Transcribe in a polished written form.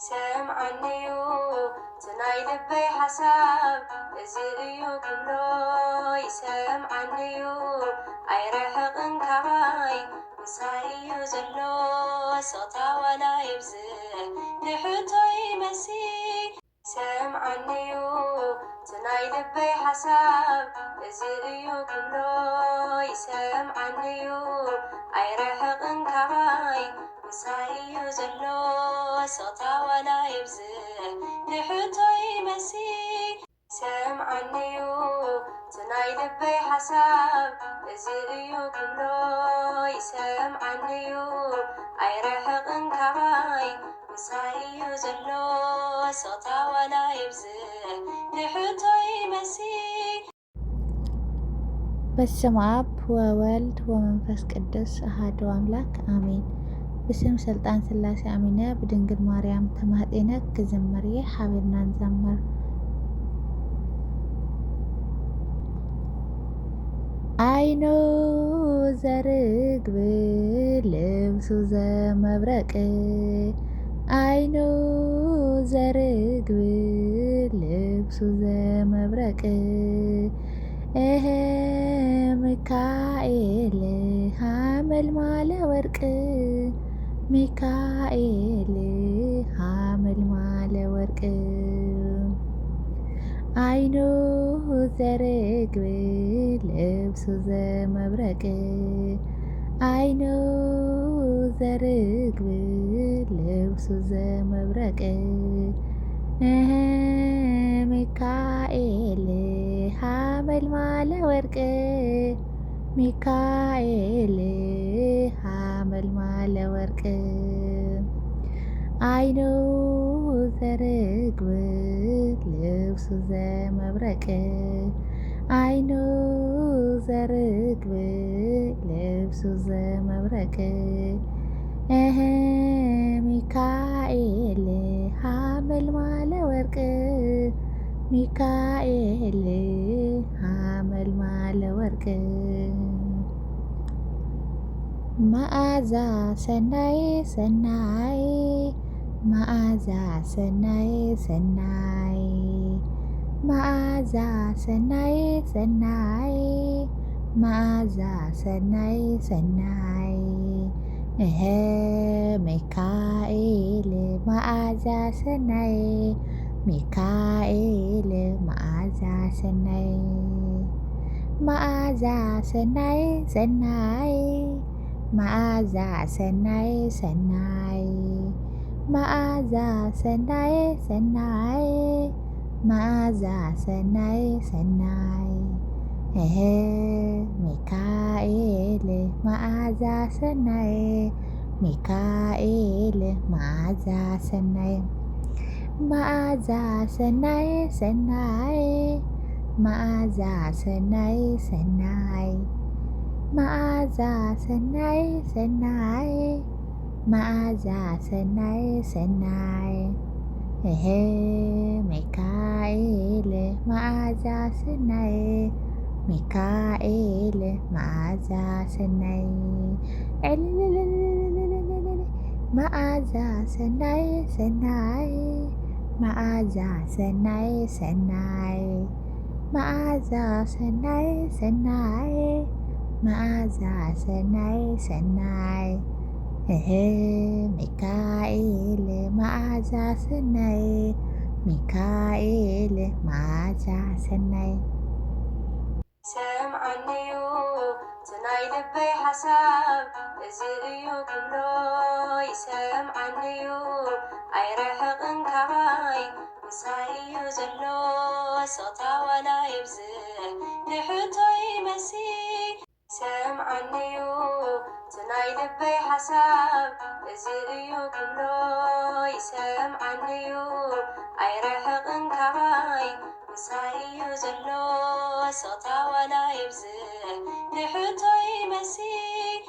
سمعنيو تناي لبي حساب ازيو كلو يسمعنيو اي رحقن كباي مسايو زلو صوتا ولا يبزل نحوتو يمسي سمعنيو تناي لبي حساب ازيو كلو يسمعنيو اي رحقن كباي مسايو زلو صوتا ولا يبزل نحوتو يمسي سمعنيو تناي لبي حساب ازيو كلو يسمعنيو اي رحقن كباي مسايو زلو صوتا ولا يبزل نحوتو يمسي በስመ አብ ወወልድ ወመንፈስ ቅዱስ አሐዱ አምላክ አሜን። ብስም ስልጣን ስላሴ አሚነ ብድንግል ማርያም ተማህጤነ ክዝመርየ ሀቤርና እንዘምር። አይኑ ዘርግብ ልብሱ ዘመብረቅ አይኑ ዘርግብ ልብሱ ዘመብረቅ ሚካኤል ሐመልማለ ወርቅ ሚካኤል ሐመልማለ ወርቅ አይኑ ዘርግብ ልብሱ ዘመብረቅ አይኑ ዘርግብ ልብሱ ዘመብረቅ ሚካኤል ሐመልማለ ወርቅ ሚካኤል ሐመልማለ ወርቅ አይኑ ዘርግብ ልብሱ ዘመብረቅ አይኑ ዘርግብ ልብሱ ዘመብረቅ ሚካኤል ሐመልማለ ወርቅ ሚካኤል ሐመልማለ ወርቅ መዓዛ ሰናይ ሰናይ መዓዛ ሰናይ ሰናይ መዓዛ ሰናይ ሰናይ መዓዛ ሰናይ ሰናይ ሚካኤል መዓዛ ሰናይ ሚካኤል መዓዛ ሰናይ መዓዛ ሰናይ ሰናይ መዓዛ ሰናይ ሰናይ መዓዛ ሰናይ ሰናይ መዓዛ ሰናይ ሰናይ ሚካኤል መዓዛ ሰናይ ሚካኤል መዓዛ ሰናይ መዓዛ ሰናይ ሰናይ መዓዛ ሰናይ ሰናይ መዓዛ ሰናይ ሰናይ መዓዛ ሰናይ ሰናይ ሚካኤል መዓዛ ሰናይ ሚካኤል መዓዛ ሰናይ መዓዛ ሰናይ ሰናይ መዓዛ ሰናይ ሰናይ መዓዛ ሰናይ ሰናይ መዓዛ ሰናይ ሰናይ ሚካኤል መዓዛ ሰናይ ሚካኤል መዓዛ ሰናይ سمعنيو تناي لبي حساب ازيو كلو يسمعنيو اي رحقن كباي مسايو زلو صوتا ولا يبزل نحوتو يمسي سمعنيو تناي لبي حساب ازيو كلو يسمعنيو اي رحقن كباي مسايو زلو صوتا ولا يبزل نحوتو يمسي